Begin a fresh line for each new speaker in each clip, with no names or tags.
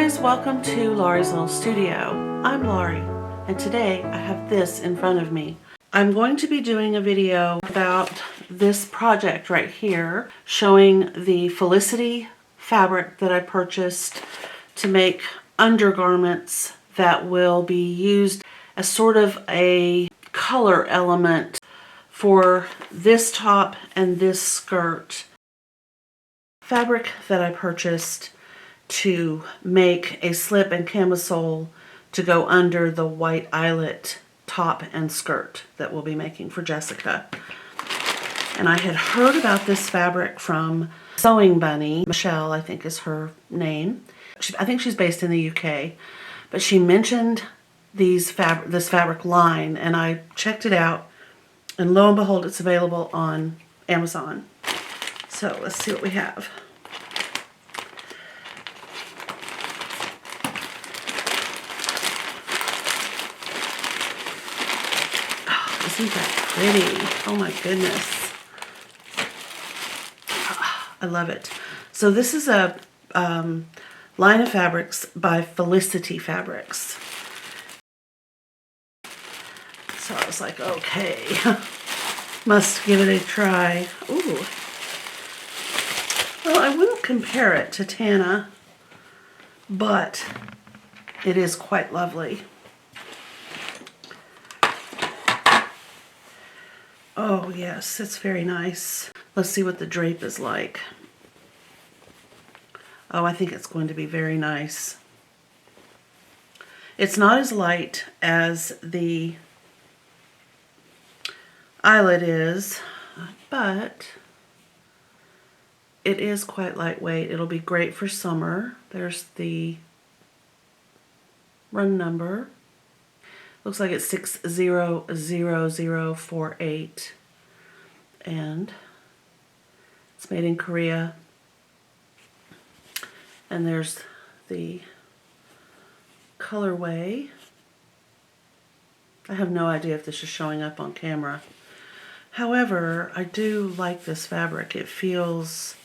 guys, welcome to Laurie's Little Studio. I'm Laurie, and today I have this in front of me. I'm going to be doing a video about this project right here, showing the Felicity fabric that I purchased to make undergarments that will be used as sort of a color element for this top and this skirt. Fabric that I purchased to make a slip and camisole to go under the white eyelet top and skirt that we'll be making for Jessica. And I had heard about this fabric from Sewing Bunny. Michelle, I think is her name. I think she's based in the UK, but she mentioned this fabric line, and I checked it out, and lo and behold, it's available on Amazon. So let's see what we have. Isn't that pretty? Oh my goodness. I love it. So this is a line of fabrics by Felicity Fabrics. So I was like, okay, must give it a try. Ooh. Well, I wouldn't compare it to Tana, but it is quite lovely. Oh yes, it's very nice. Let's see what the drape is like. Oh, I think it's going to be very nice. It's not as light as the Eyelet is, but it is quite lightweight. It'll be great for summer. There's the run number. Looks like it's 600048, and it's made in Korea. And there's the colorway. I have no idea if this is showing up on camera. However, I do like this fabric. It feels,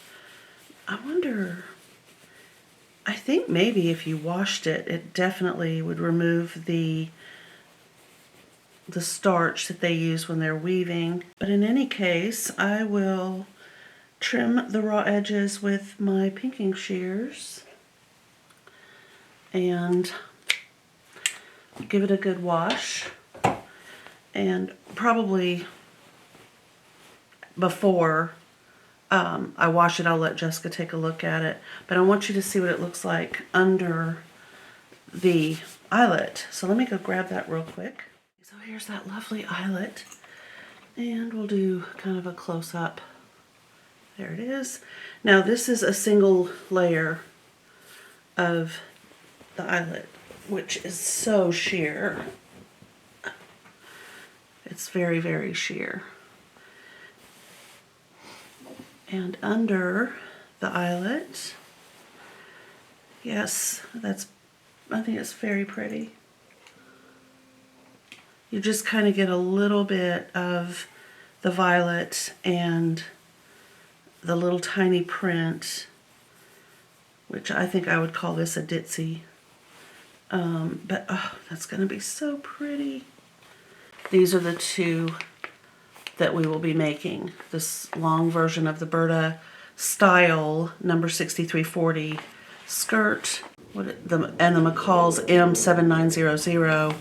I wonder, I think maybe if you washed it, it definitely would remove the starch that they use when they're weaving. But in any case, I will trim the raw edges with my pinking shears and give it a good wash. And probably before I wash it, I'll let Jessica take a look at it. But I want you to see what it looks like under the eyelet. So let me go grab that real quick. So here's that lovely eyelet, and we'll do kind of a close-up. There it is. Now this is a single layer of the eyelet, which is so sheer. It's very, very sheer. And under the eyelet, yes, I think it's very pretty. You just kind of get a little bit of the violet and the little tiny print, which I think I would call this a ditzy. But oh, that's going to be so pretty. These are the two that we will be making. This long version of the Berta style number 6340 skirt, and the McCall's M7900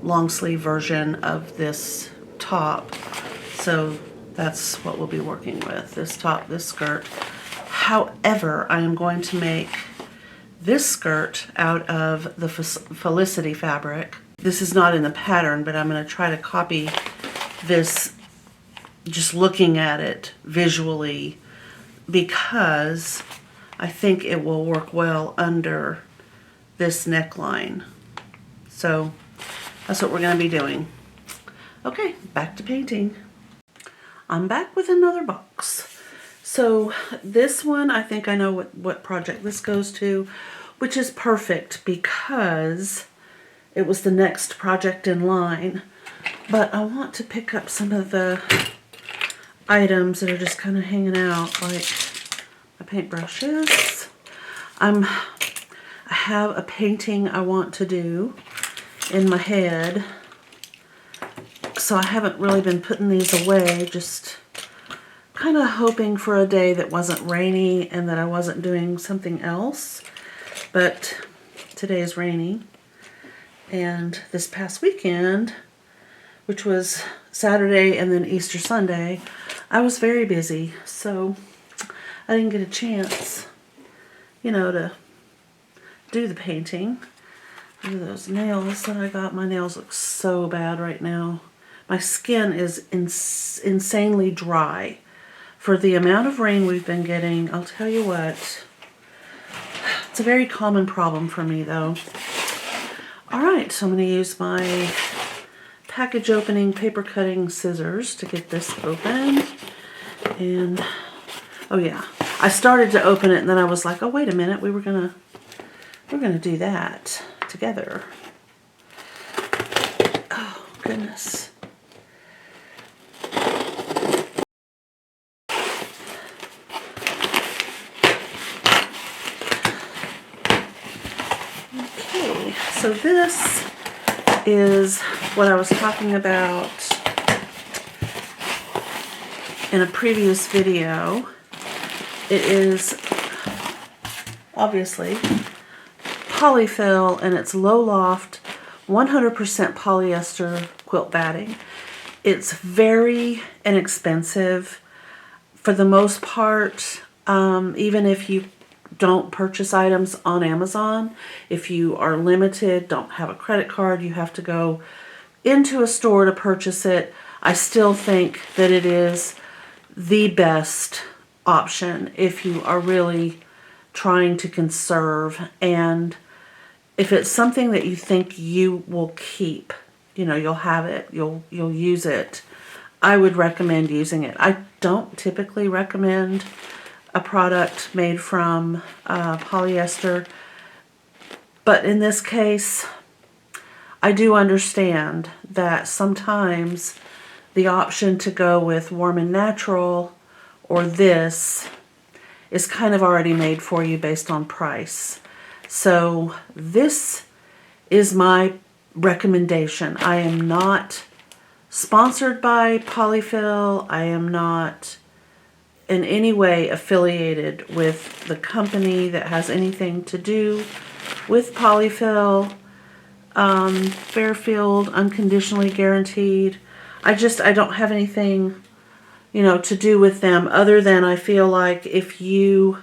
long sleeve version of this top. So that's what we'll be working with, this top, this skirt. However, I am going to make this skirt out of the Felicity fabric. This is not in the pattern, but I'm going to try to copy this just looking at it visually, because I think it will work well under this neckline. So that's what we're going to be doing. Okay, back to painting. I'm back with another box. So this one, I think I know what project this goes to, which is perfect because it was the next project in line. But I want to pick up some of the items that are just kind of hanging out, like my paintbrushes. I'm have a painting I want to do in my head, so I haven't really been putting these away, just kind of hoping for a day that wasn't rainy and that I wasn't doing something else. But today is rainy, and this past weekend, which was Saturday and then Easter Sunday, I was very busy, so I didn't get a chance, you know, to do the painting. Look at those nails that I got. My nails look so bad right now. My skin is insanely dry. For the amount of rain we've been getting, I'll tell you what, it's a very common problem for me though. Alright, so I'm going to use my package opening paper cutting scissors to get this open. And, oh yeah, I started to open it and then I was like, oh wait a minute, we're gonna do that together. Oh goodness. Okay, so this is what I was talking about in a previous video. It is obviously Poly-Fil, and it's Low-Loft 100% polyester quilt batting. It's very inexpensive for the most part. Even if you don't purchase items on Amazon, if you are limited, don't have a credit card, you have to go into a store to purchase it, I still think that it is the best option if you are really trying to conserve, and if it's something that you think you will keep, you know, you'll have it, you'll use it, I would recommend using it. I don't typically recommend a product made from polyester, but in this case I do understand that sometimes the option to go with Warm and Natural or this is kind of already made for you based on price. So this is my recommendation. I am not sponsored by Poly-Fil. I am not in any way affiliated with the company that has anything to do with Poly-Fil. Fairfield, unconditionally guaranteed. I don't have anything, you know, to do with them, other than I feel like if you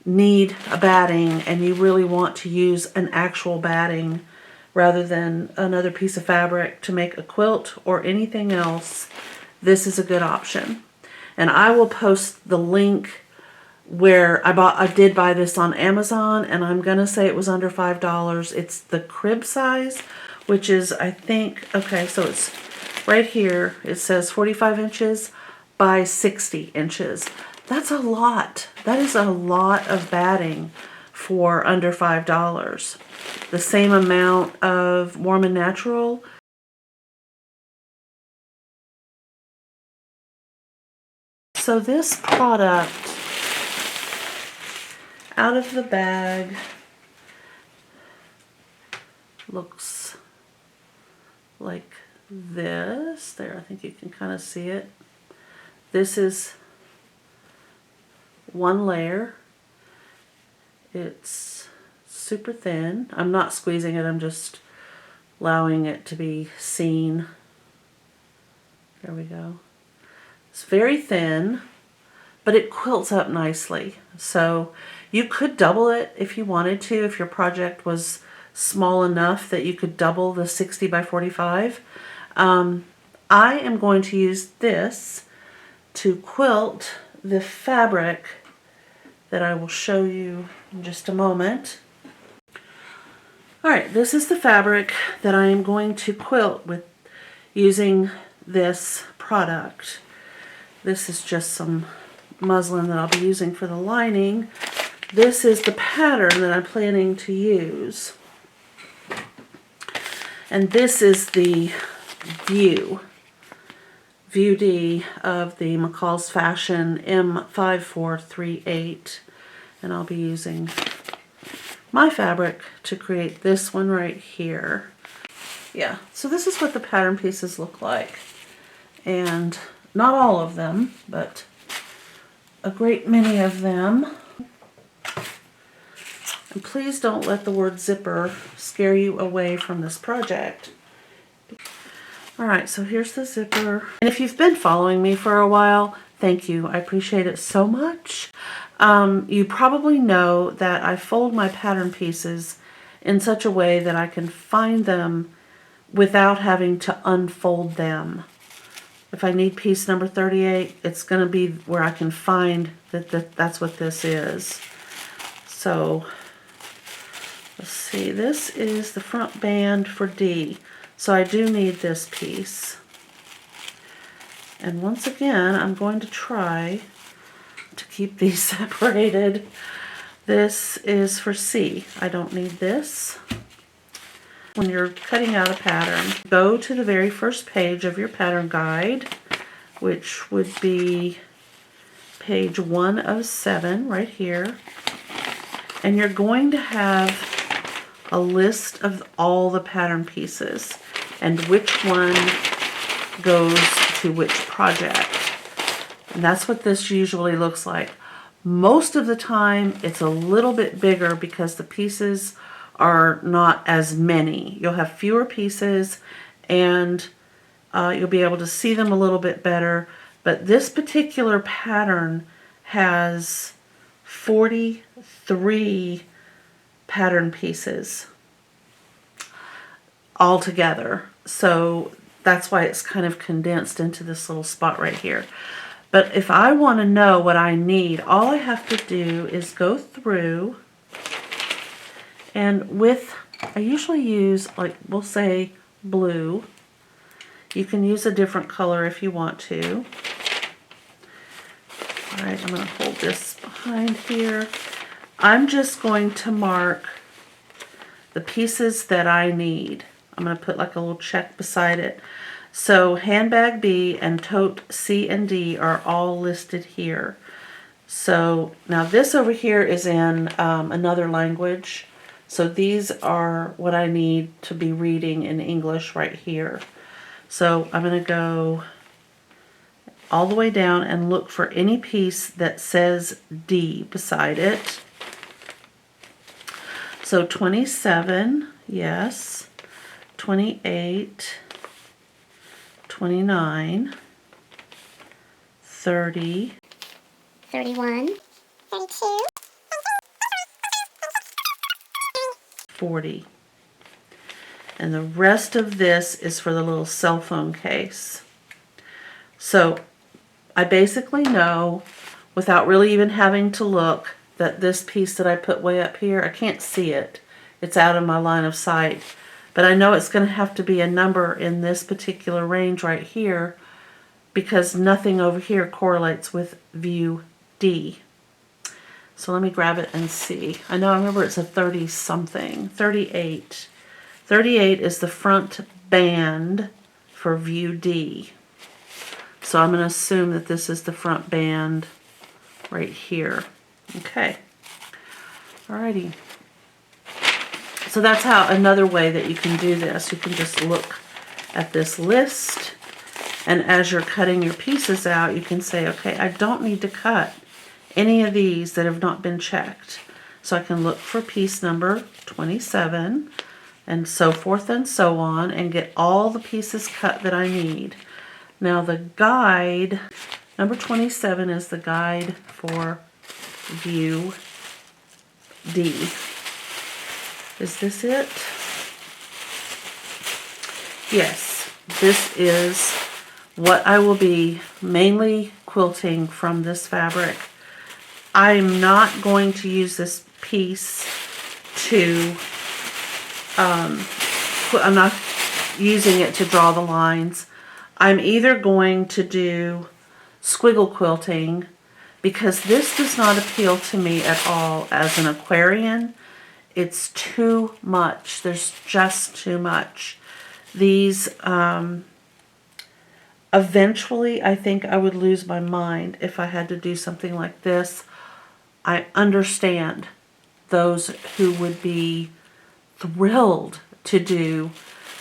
need a batting and you really want to use an actual batting rather than another piece of fabric to make a quilt or anything else, this is a good option. And I will post the link where I did buy this on Amazon, and I'm gonna say it was under $5. It's the crib size, which is, I think, okay, so it's right here, it says 45 inches by 60 inches. That's a lot. That is a lot of batting for under $5. The same amount of Warm and Natural. So this product, out of the bag, looks like this. There, I think you can kind of see it. This is one layer. It's super thin. I'm not squeezing it, I'm just allowing it to be seen. There we go. It's very thin, but it quilts up nicely. So you could double it if you wanted to, if your project was small enough that you could double the 60 by 45. I am going to use this to quilt the fabric that I will show you in just a moment. Alright, this is the fabric that I am going to quilt with using this product. This is just some muslin that I'll be using for the lining. This is the pattern that I'm planning to use. And this is the view D of the McCall's Fashion M5438. And I'll be using my fabric to create this one right here. Yeah, so this is what the pattern pieces look like. And not all of them, but a great many of them. And please don't let the word zipper scare you away from this project. Alright, so here's the zipper. And if you've been following me for a while, thank you. I appreciate it so much. You probably know that I fold my pattern pieces in such a way that I can find them without having to unfold them. If I need piece number 38, it's going to be where I can find that's what this is. So, let's see, this is the front band for D. So I do need this piece. And once again, I'm going to try to keep these separated. This is for C. I don't need this. When you're cutting out a pattern, go to the very first page of your pattern guide, which would be page 1 of 7 right here. And you're going to have a list of all the pattern pieces and which one goes to which project. And that's what this usually looks like. Most of the time it's a little bit bigger because the pieces are not as many. You'll have fewer pieces and you'll be able to see them a little bit better. But this particular pattern has 43 pattern pieces all together. So that's why it's kind of condensed into this little spot right here. But if I want to know what I need, all I have to do is go through and I usually use, like, we'll say blue. You can use a different color if you want to. All right, I'm going to hold this behind here. I'm just going to mark the pieces that I need. I'm going to put like a little check beside it. So handbag B and tote C and D are all listed here. So now this over here is in another language. So these are what I need to be reading in English right here. So I'm going to go all the way down and look for any piece that says D beside it. So 27, yes. 28, 29, 30,
31, 32,
40. And the rest of this is for the little cell phone case. So I basically know, without really even having to look, that this piece that I put way up here, I can't see it. It's out of my line of sight. But I know it's going to have to be a number in this particular range right here because nothing over here correlates with view D. So let me grab it and see. I remember it's a 30 something, 38. 38 is the front band for view D. So I'm going to assume that this is the front band right here. Okay. Alrighty. So that's how another way that you can do this. You can just look at this list, and as you're cutting your pieces out, you can say, okay, I don't need to cut any of these that have not been checked. So I can look for piece number 27 and so forth and so on and get all the pieces cut that I need. Now the guide, number 27 is the guide for view D. Is this it? Yes, this is what I will be mainly quilting from this fabric. I'm not going to use this piece to, I'm not using it to draw the lines. I'm either going to do squiggle quilting because this does not appeal to me at all as an Aquarian. It's too much. There's just too much. These, eventually, I think I would lose my mind if I had to do something like this. I understand those who would be thrilled to do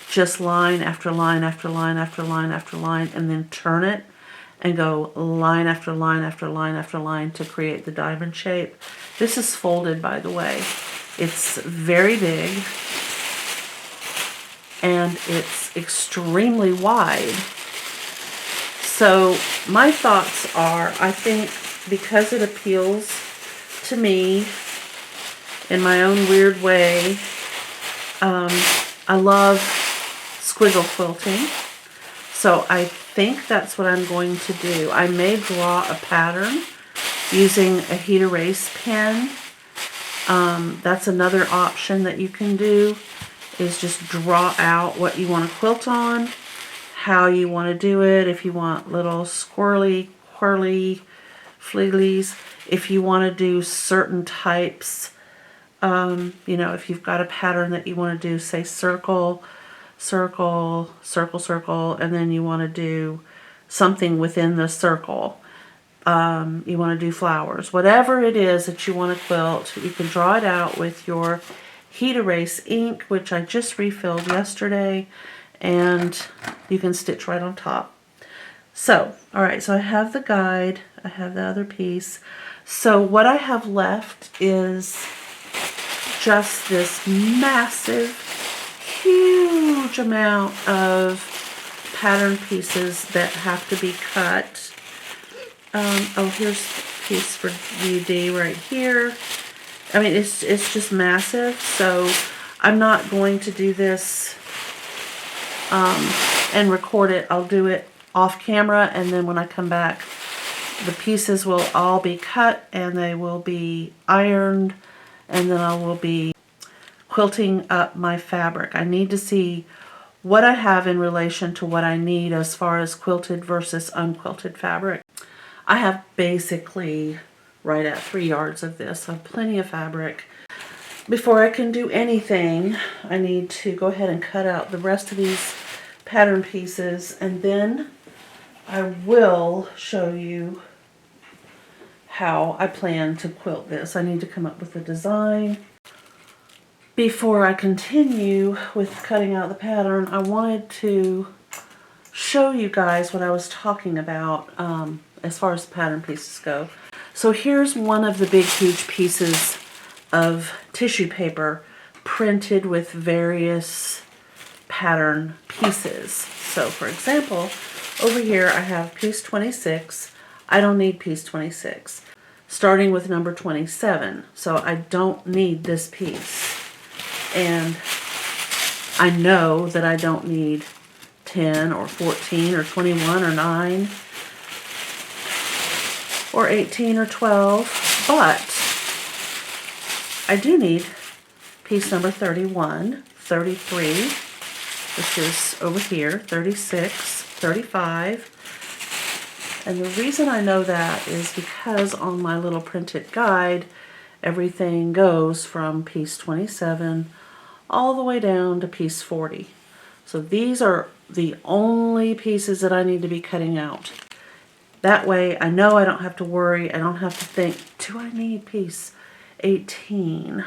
just line after line after line after line after line and then turn it and go line after line after line after line to create the diamond shape. This is folded, by the way. It's very big and it's extremely wide. So my thoughts are, I think because it appeals to me in my own weird way, I love squiggle quilting. So I think that's what I'm going to do. I may draw a pattern using a heat erase pen. That's another option that you can do, is just draw out what you want to quilt on, how you want to do it. If you want little squirrely, quirly fliglies, if you want to do certain types, you know, if you've got a pattern that you want to do, say circle, circle, circle, circle, and then you want to do something within the circle. You want to do flowers. Whatever it is that you want to quilt, you can draw it out with your heat erase ink, which I just refilled yesterday, and you can stitch right on top. So, alright, so I have the guide, I have the other piece. So what I have left is just this massive, huge amount of pattern pieces that have to be cut. Oh, here's a piece for you, D, right here. I mean, it's just massive, so I'm not going to do this and record it. I'll do it off camera, and then when I come back, the pieces will all be cut and they will be ironed, and then I will be quilting up my fabric. I need to see what I have in relation to what I need as far as quilted versus unquilted fabric. I have basically right at 3 yards of this, so plenty of fabric. Before I can do anything, I need to go ahead and cut out the rest of these pattern pieces, and then I will show you how I plan to quilt this. I need to come up with a design. Before I continue with cutting out the pattern, I wanted to show you guys what I was talking about as far as pattern pieces go. So here's one of the big huge pieces of tissue paper printed with various pattern pieces. So for example, over here I have piece 26. I don't need piece 26. Starting with number 27. So I don't need this piece. And I know that I don't need 10 or 14 or 21 or 9 or 18 or 12, but I do need piece number 31, 33, which is over here, 36, 35. And the reason I know that is because on my little printed guide, everything goes from piece 27 all the way down to piece 40. So these are the only pieces that I need to be cutting out. That way I know I don't have to worry, I don't have to think, do I need piece 18?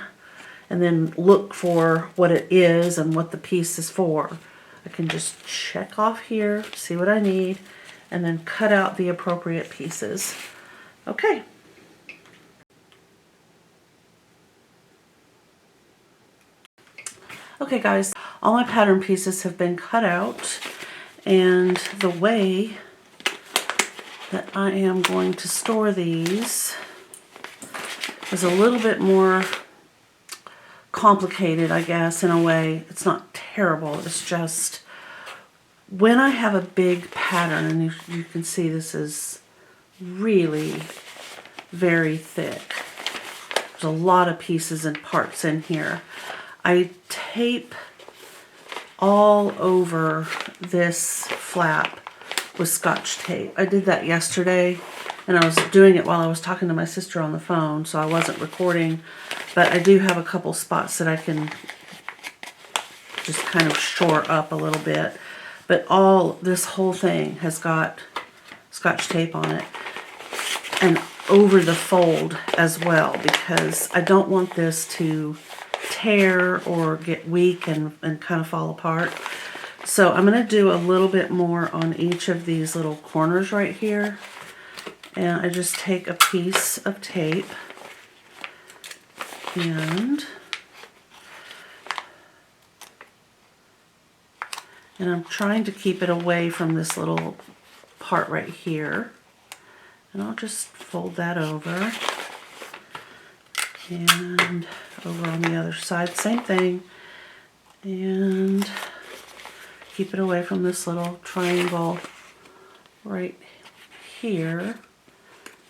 And then look for what it is and what the piece is for. I can just check off here, see what I need, and then cut out the appropriate pieces. Okay. Okay guys, all my pattern pieces have been cut out, and the way that I am going to store these is a little bit more complicated, I guess, in a way. It's not terrible, it's just when I have a big pattern, and you can see this is really very thick. There's a lot of pieces and parts in here. I tape all over this flap with Scotch tape. I did that yesterday, and I was doing it while I was talking to my sister on the phone, so I wasn't recording, but I do have a couple spots that I can just kind of shore up a little bit. But this whole thing has got Scotch tape on it. And over the fold as well, because I don't want this to tear or get weak and kind of fall apart. So I'm going to do a little bit more on each of these little corners right here. And I just take a piece of tape and I'm trying to keep it away from this little part right here. And I'll just fold that over. And over on the other side, same thing. And keep it away from this little triangle right here.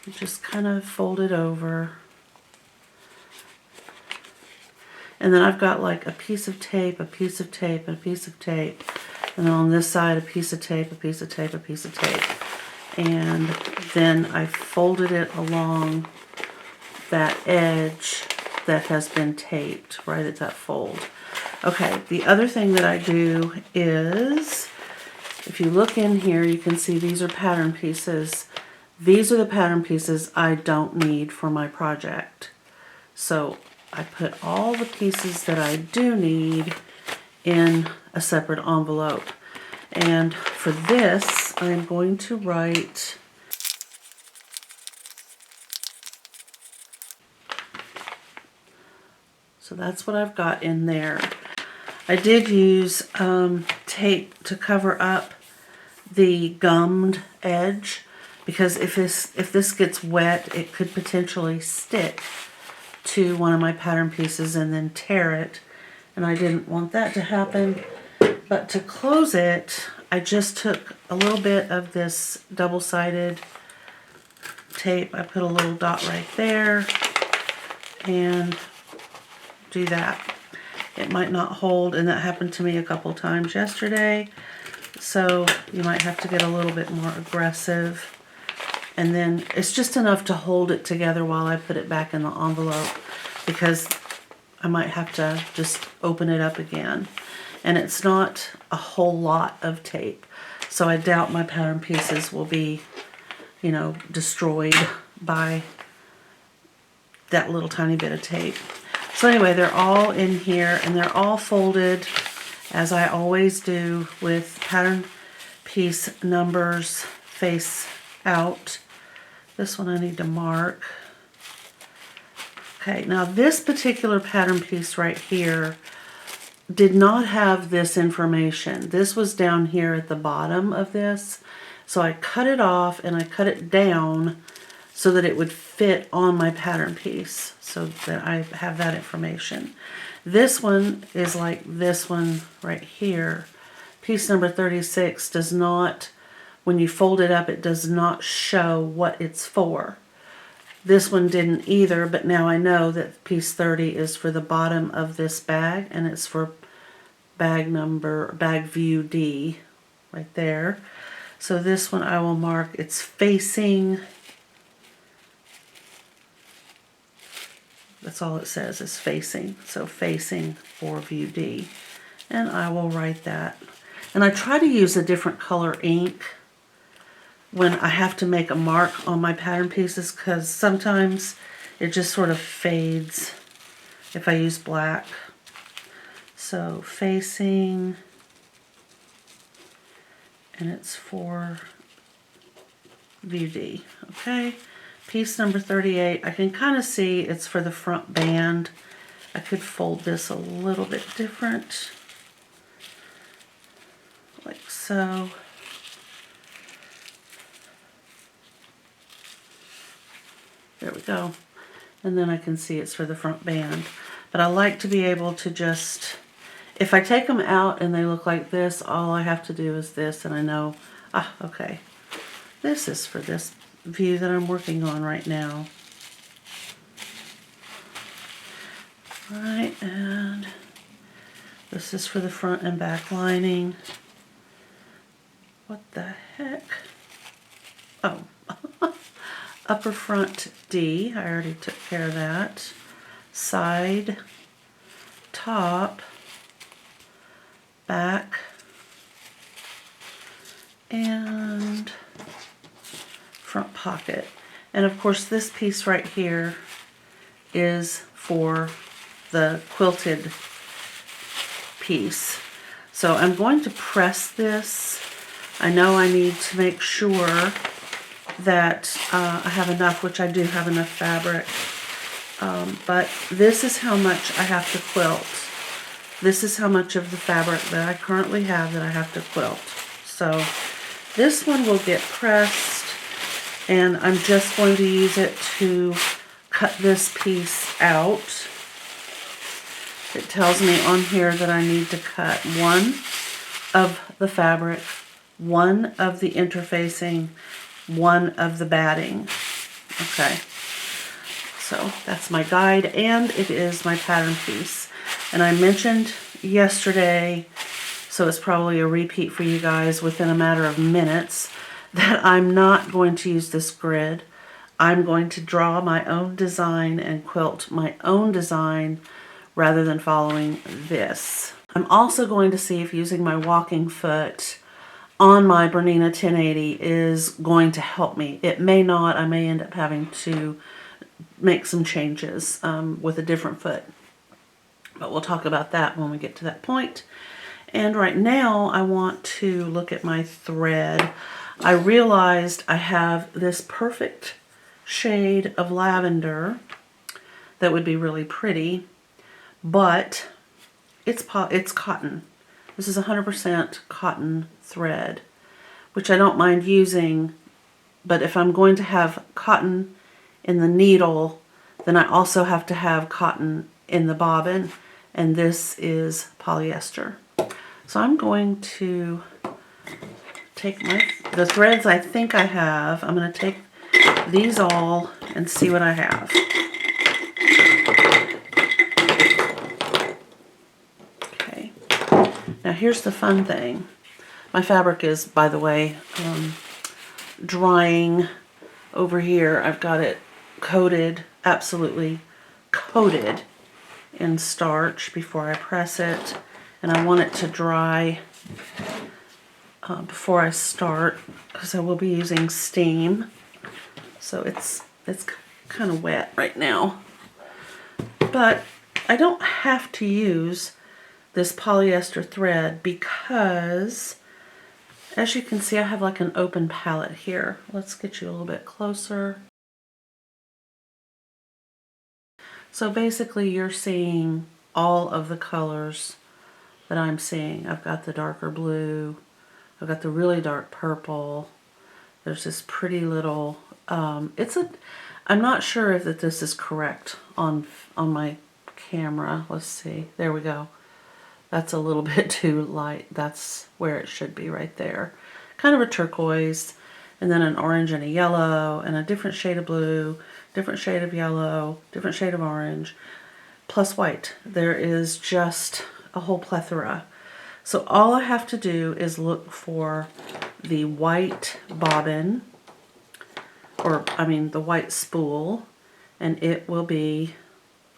Just kind of fold it over. And then I've got like a piece of tape, a piece of tape, and a piece of tape. And then on this side, a piece of tape, a piece of tape, a piece of tape. And then I folded it along that edge that has been taped right at that fold. Okay, the other thing that I do is, if you look in here, you can see these are pattern pieces. These are the pattern pieces I don't need for my project. So I put all the pieces that I do need in a separate envelope. And for this, I'm going to write so that's what I've got in there. I did use tape to cover up the gummed edge, because if this gets wet, it could potentially stick to one of my pattern pieces and then tear it, and I didn't want that to happen. But to close it, I just took a little bit of this double-sided tape. I put a little dot right there and do that. It might not hold, and that happened to me a couple times yesterday, so you might have to get a little bit more aggressive. And then it's just enough to hold it together while I put it back in the envelope, because I might have to just open it up again. And it's not a whole lot of tape, so I doubt my pattern pieces will be, you know, destroyed by that little tiny bit of tape. So anyway, they're all in here, and they're all folded as I always do, with pattern piece numbers face out. This one I need to mark. Okay, now this particular pattern piece right here did not have this information. This was down here at the bottom of this. So I cut it off and I cut it down so that it would fit on my pattern piece, so that I have that information. This one is like this one right here. Piece number 36 does not, when you fold it up, it does not show what it's for. This one didn't either, but now I know that piece 30 is for the bottom of this bag, and it's for bag view D right there. So this one I will mark, it's facing, that's all it says, is facing. So facing for view D. And I will write that. And I try to use a different color ink when I have to make a mark on my pattern pieces, because sometimes it just sort of fades if I use black. So facing, and it's for view D, okay? Piece number 38, I can kind of see it's for the front band. I could fold this a little bit different, like so. There we go. And then I can see it's for the front band. But I like to be able to just, if I take them out and they look like this, all I have to do is this, and I know, ah, okay, this is for this view that I'm working on right now. Right, and this is for the front and back lining. What the heck? Oh. Upper front D, I already took care of that. Side, top, back, and front pocket. And of course this piece right here is for the quilted piece. So I'm going to press this. I know I need to make sure that I have enough, which I do have enough fabric. But this is how much I have to quilt. This is how much of the fabric that I currently have that I have to quilt. So this one will get pressed, and I'm just going to use it to cut this piece out. It tells me on here that I need to cut one of the fabric, one of the interfacing, one of the batting. Okay, so that's my guide, and it is my pattern piece. And I mentioned yesterday, so it's probably a repeat for you guys within a matter of minutes, that I'm not going to use this grid. I'm going to draw my own design and quilt my own design rather than following this. I'm also going to see if using my walking foot on my Bernina 1080 is going to help me. It may not. I may end up having to make some changes with a different foot. But we'll talk about that when we get to that point. And right now I want to look at my thread. I realized I have this perfect shade of lavender that would be really pretty, but it's cotton. This is 100% cotton thread, which I don't mind using, but if I'm going to have cotton in the needle, then I also have to have cotton in the bobbin, and this is polyester. So I'm going to take the threads I think I have. I'm going to take these all and see what I have. Okay. Now here's the fun thing. My fabric is, by the way, drying over here. I've got it coated, absolutely coated in starch before I press it. And I want it to dry before I start, because I will be using steam. So it's kind of wet right now. But I don't have to use this polyester thread because, as you can see, I have like an open palette here. Let's get you a little bit closer. So basically you're seeing all of the colors that I'm seeing. I've got the darker blue, I've got the really dark purple, there's this pretty little, I'm not sure if this is correct on my camera. Let's see, there we go. That's a little bit too light. That's where it should be, right there. Kind of a turquoise, and then an orange and a yellow, and a different shade of blue, different shade of yellow, different shade of orange, plus white. There is just a whole plethora. So all I have to do is look for the white bobbin, or I mean the white spool, and it will be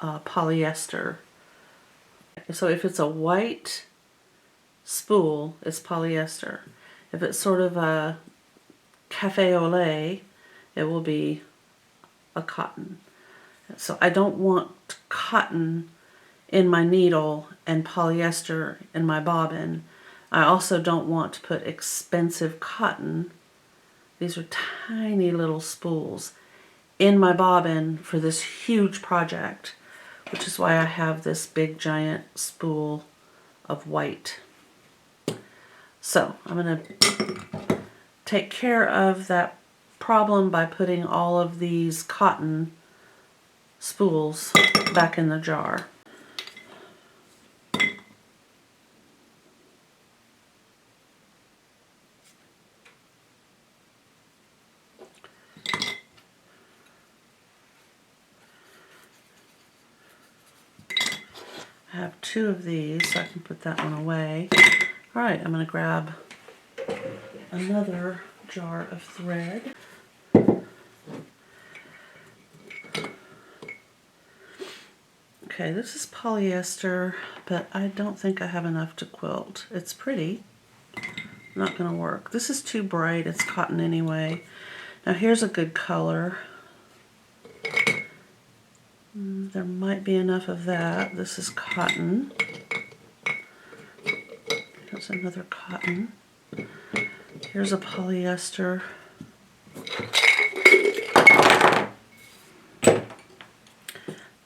polyester. So if it's a white spool, it's polyester. If it's sort of a cafe au lait, it will be a cotton. So I don't want cotton in my needle and polyester in my bobbin. I also don't want to put expensive cotton, these are tiny little spools, in my bobbin for this huge project, which is why I have this big giant spool of white. So I'm going to take care of that problem by putting all of these cotton spools back in the jar. I have two of these, so I can put that one away. All right, I'm going to grab another jar of thread. Okay, this is polyester, but I don't think I have enough to quilt. It's pretty, not going to work. This is too bright, it's cotton anyway. Now here's a good color. There might be enough of that. This is cotton. Here's another cotton. Here's a polyester.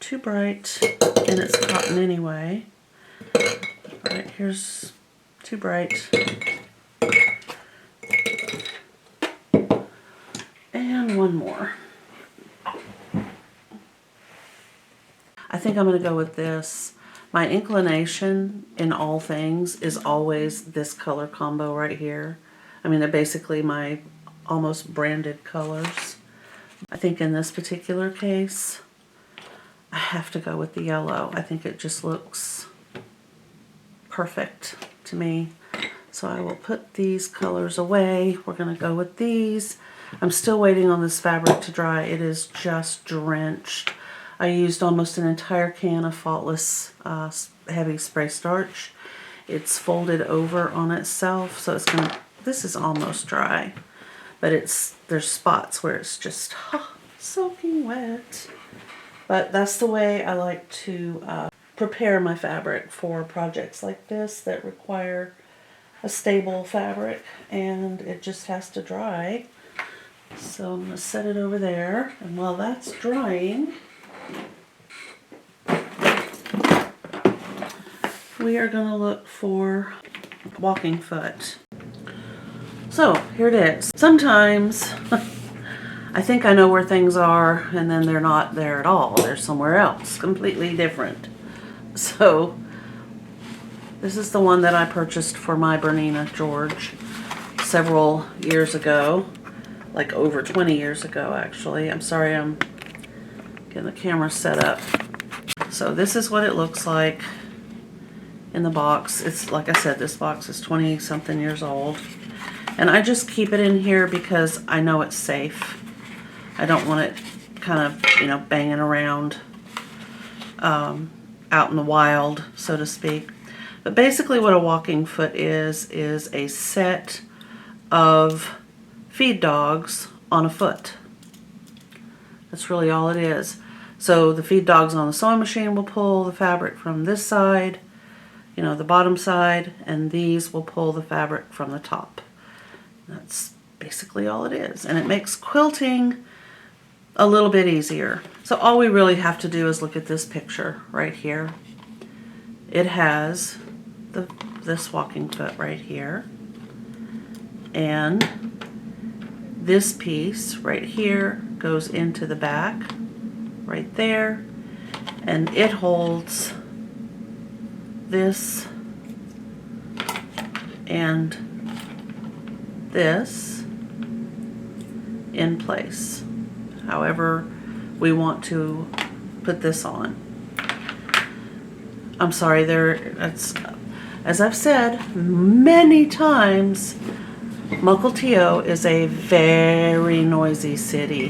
Too bright, and it's cotton anyway. Alright, here's too bright. And one more. I think I'm going to go with this. My inclination in all things is always this color combo right here. I mean, they're basically my almost branded colors. I think in this particular case, I have to go with the yellow. I think it just looks perfect to me. So I will put these colors away. We're going to go with these. I'm still waiting on this fabric to dry. It is just drenched. I used almost an entire can of Faultless heavy spray starch. It's folded over on itself, so it's gonna. This is almost dry, but there's spots where it's just soaking wet. But that's the way I like to prepare my fabric for projects like this that require a stable fabric, and it just has to dry. So I'm going to set it over there, and while that's drying, we are going to look for walking foot. So here it is. Sometimes I think I know where things are, and then they're not there at all. They're somewhere else, completely different. So this is the one that I purchased for my Bernina George several years ago, like over 20 years ago actually. I'm sorry, I'm getting the camera set up. So this is what it looks like in the box. It's like I said, this box is 20 something years old, and I just keep it in here because I know it's safe. I don't want it kind of, you know, banging around out in the wild, so to speak. But basically what a walking foot is a set of feed dogs on a foot. That's really all it is. So the feed dogs on the sewing machine will pull the fabric from this side, you know, the bottom side, and these will pull the fabric from the top. That's basically all it is. And it makes quilting a little bit easier. So all we really have to do is look at this picture right here. It has this walking foot right here, and this piece right here goes into the back right there, and it holds this and this in place, however we want to put this on. I'm sorry, as I've said many times, Mukilteo is a very noisy city.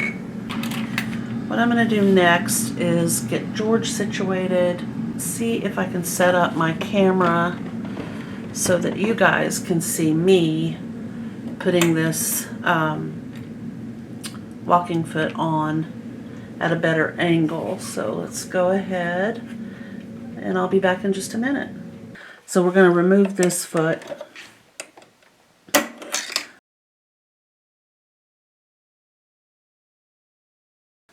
What I'm going to do next is get George situated, see if I can set up my camera so that you guys can see me putting this walking foot on at a better angle. So let's go ahead, and I'll be back in just a minute. So we're going to remove this foot.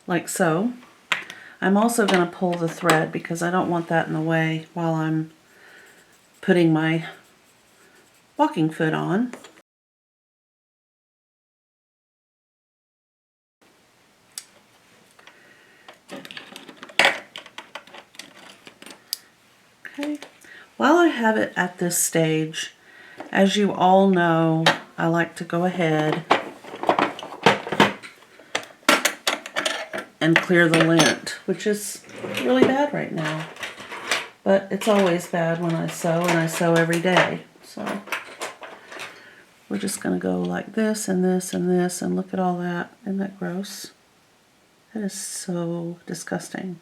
Like so. I'm also going to pull the thread because I don't want that in the way while I'm putting my walking foot on. Okay. While I have it at this stage, as you all know, I like to go ahead and clear the lint, which is really bad right now. But it's always bad when I sew, and I sew every day. So we're just going to go like this and this and this, and look at all that. Isn't that gross? That is so disgusting.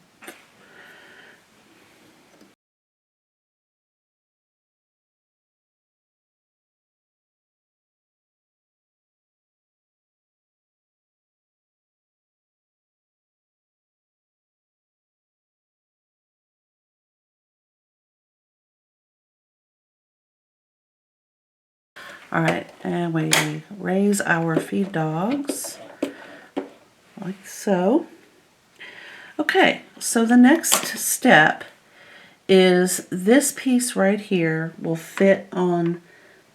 All right, and we raise our feed dogs like so. Okay, so the next step is this piece right here will fit on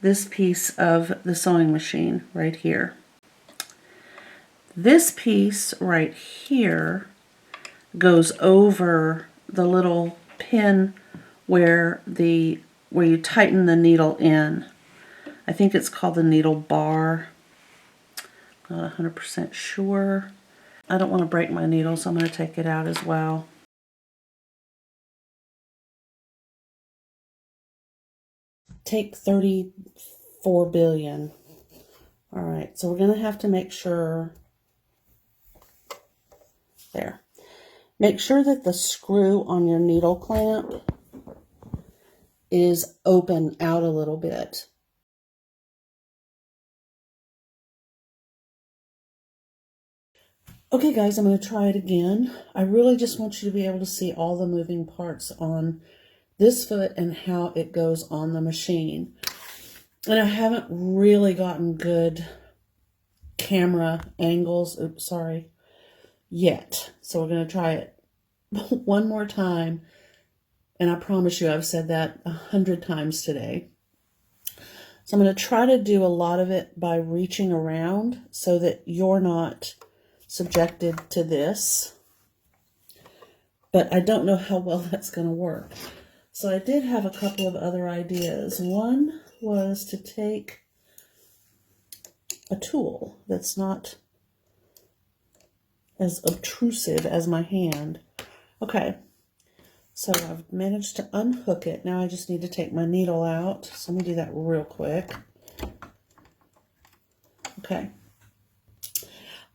this piece of the sewing machine right here. This piece right here goes over the little pin where you tighten the needle in. I think it's called the needle bar. Not 100% sure. I don't want to break my needle, so I'm going to take it out as well. Take 34 billion. All right, so we're going to have to make sure, there. Make sure that the screw on your needle clamp is open out a little bit. Okay guys, I'm going to try it again. I really just want you to be able to see all the moving parts on this foot and how it goes on the machine. And I haven't really gotten good camera angles, yet. So we're going to try it one more time. And I promise you, I've said that 100 times today. So I'm going to try to do a lot of it by reaching around so that you're not subjected to this. But I don't know how well that's going to work. So I did have a couple of other ideas. One was to take a tool that's not as obtrusive as my hand. Okay, so I've managed to unhook it. Now I just need to take my needle out. So let me do that real quick. Okay.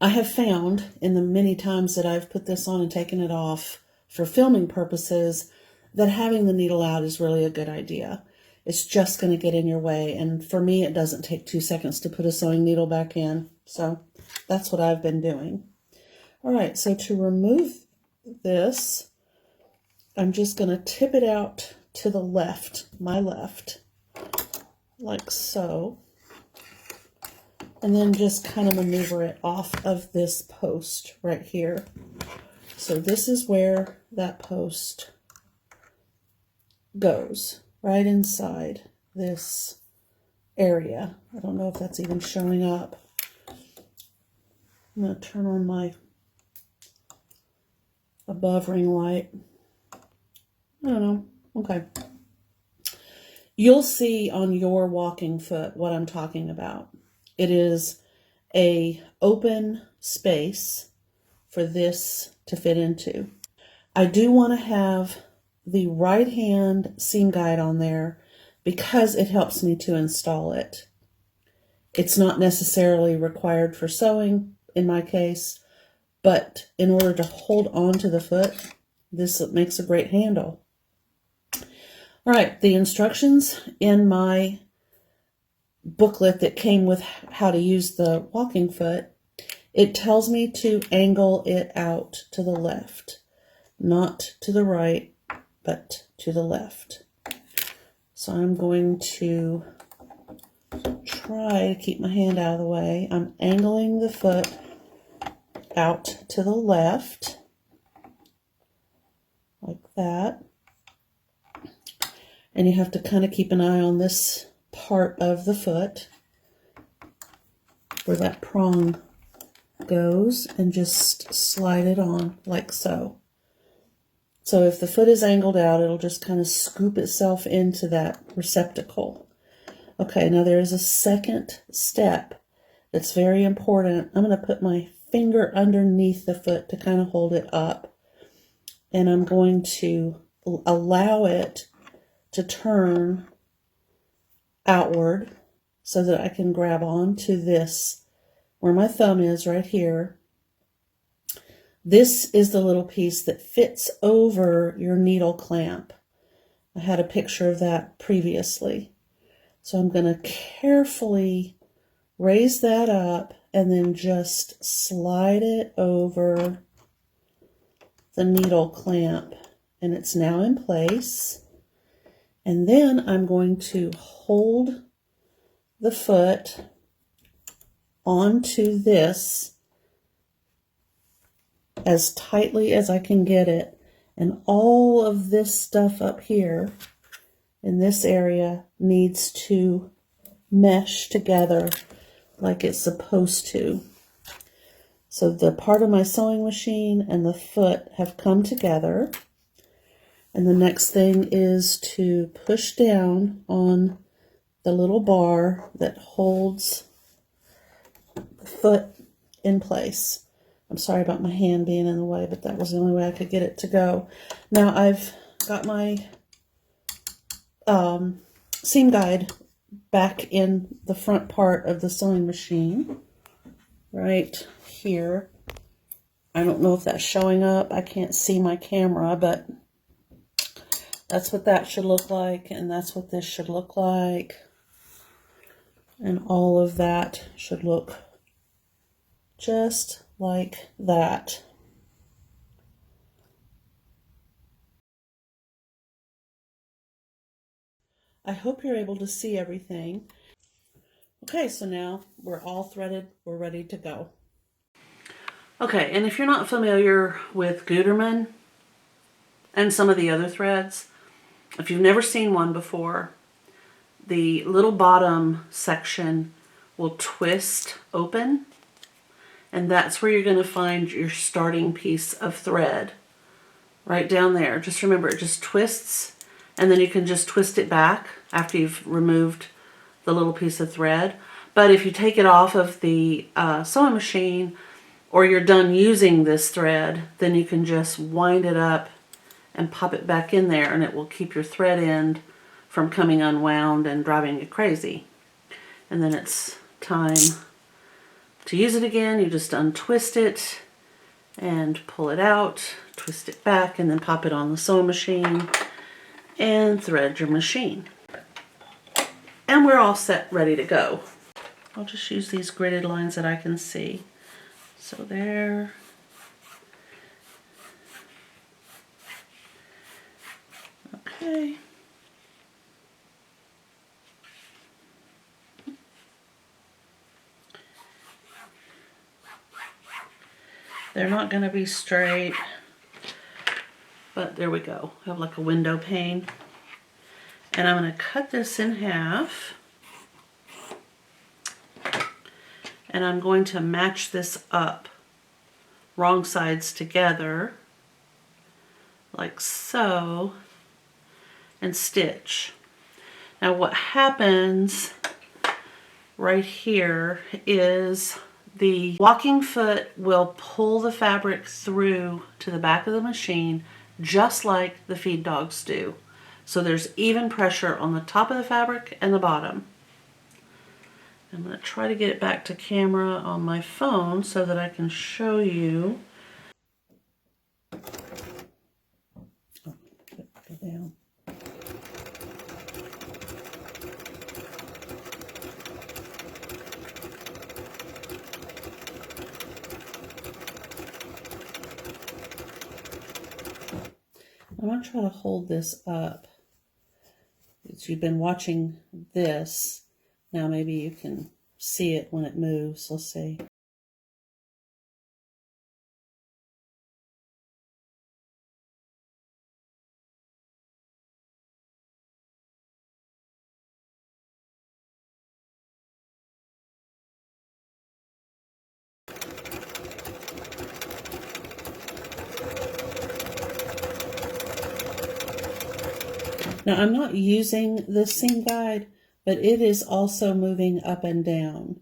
I have found in the many times that I've put this on and taken it off for filming purposes that having the needle out is really a good idea. It's just going to get in your way. And for me, it doesn't take 2 seconds to put a sewing needle back in. So that's what I've been doing. All right, so to remove this, I'm just going to tip it out to the left, my left, like so. And then just kind of maneuver it off of this post right here. So this is where that post goes, right inside this area. I don't know if that's even showing up. I'm going to turn on my above ring light. I don't know. Okay. You'll see on your walking foot what I'm talking about. It is a open space for this to fit into. I do want to have the right hand seam guide on there because it helps me to install it. It's not necessarily required for sewing in my case, but in order to hold on to the foot, this makes a great handle. All right, the instructions in my booklet that came with how to use the walking foot, it tells me to angle it out to the left, not to the right, but to the left. So I'm going to try to keep my hand out of the way. I'm angling the foot out to the left, like that. And you have to kind of keep an eye on this part of the foot where that prong goes and just slide it on like so. So if the foot is angled out, it'll just kind of scoop itself into that receptacle. Okay, now there is a second step that's very important. I'm going to put my finger underneath the foot to kind of hold it up. And I'm going to allow it to turn outward so that I can grab onto this where my thumb is right here. This is the little piece that fits over your needle clamp. I had a picture of that previously. So I'm going to carefully raise that up and then just slide it over the needle clamp. And it's now in place. And then I'm going to hold the foot onto this as tightly as I can get it. And all of this stuff up here in this area needs to mesh together like it's supposed to. So the part of my sewing machine and the foot have come together. And the next thing is to push down on the little bar that holds the foot in place. I'm sorry about my hand being in the way, but that was the only way I could get it to go. Now I've got my seam guide back in the front part of the sewing machine, right here. I don't know if that's showing up. I can't see my camera, but that's what that should look like, and that's what this should look like. And all of that should look just like that. I hope you're able to see everything. Okay, so now we're all threaded. We're ready to go. Okay, and if you're not familiar with Gutermann and some of the other threads, if you've never seen one before, the little bottom section will twist open, and that's where you're going to find your starting piece of thread, right down there. Just remember, it just twists, and then you can just twist it back after you've removed the little piece of thread. But if you take it off of the sewing machine, or you're done using this thread, then you can just wind it up and pop it back in there, and it will keep your thread end from coming unwound and driving you crazy. And then it's time to use it again. You just untwist it and pull it out, twist it back, and then pop it on the sewing machine and thread your machine. And we're all set, ready to go. I'll just use these gridded lines that I can see. So there. Okay. They're not going to be straight, but there we go. I have like a window pane. And I'm going to cut this in half. And I'm going to match this up, wrong sides together, like so, and stitch. Now what happens right here is the walking foot will pull the fabric through to the back of the machine just like the feed dogs do. So there's even pressure on the top of the fabric and the bottom. I'm going to try to get it back to camera on my phone so that I can show you. Oh, go down. I'm going to try to hold this up. You've been watching this. Now maybe you can see it when it moves. Let's see. Now I'm not using this seam guide, but it is also moving up and down.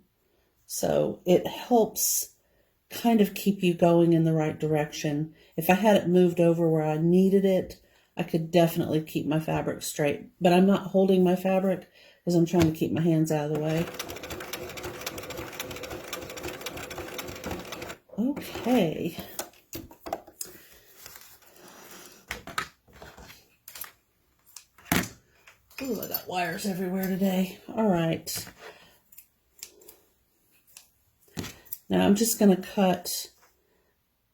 So it helps kind of keep you going in the right direction. If I had it moved over where I needed it, I could definitely keep my fabric straight. But I'm not holding my fabric because I'm trying to keep my hands out of the way. Okay. Ooh, I got wires everywhere today. All right. Now I'm just going to cut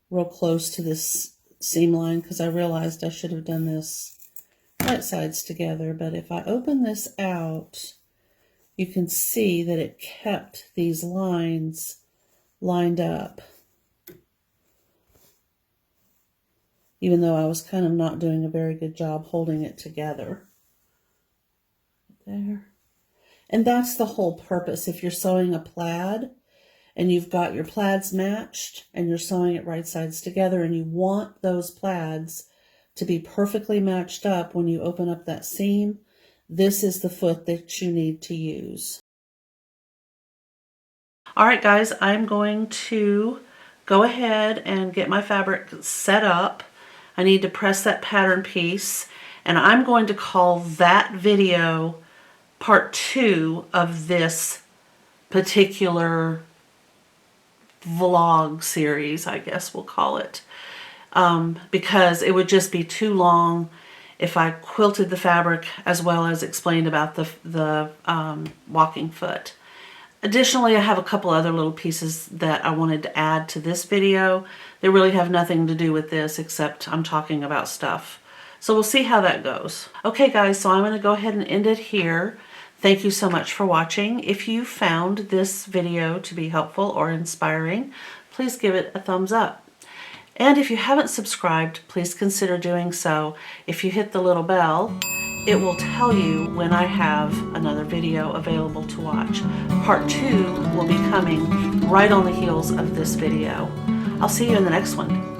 real close to this seam line because I realized I should have done this right sides together. But if I open this out, you can see that it kept these lines lined up, even though I was kind of not doing a very good job holding it together. There. And that's the whole purpose. If you're sewing a plaid and you've got your plaids matched and you're sewing it right sides together and you want those plaids to be perfectly matched up when you open up that seam, this is the foot that you need to use. All right, guys, I'm going to go ahead and get my fabric set up. I need to press that pattern piece, and I'm going to call that video part 2 of this particular vlog series, I guess we'll call it, because it would just be too long if I quilted the fabric as well as explained about the walking foot. Additionally, I have a couple other little pieces that I wanted to add to this video. They really have nothing to do with this except I'm talking about stuff. So we'll see how that goes. Okay guys, so I'm going to go ahead and end it here. Thank you so much for watching. If you found this video to be helpful or inspiring, please give it a thumbs up. And if you haven't subscribed, please consider doing so. If you hit the little bell, it will tell you when I have another video available to watch. Part 2 will be coming right on the heels of this video. I'll see you in the next one.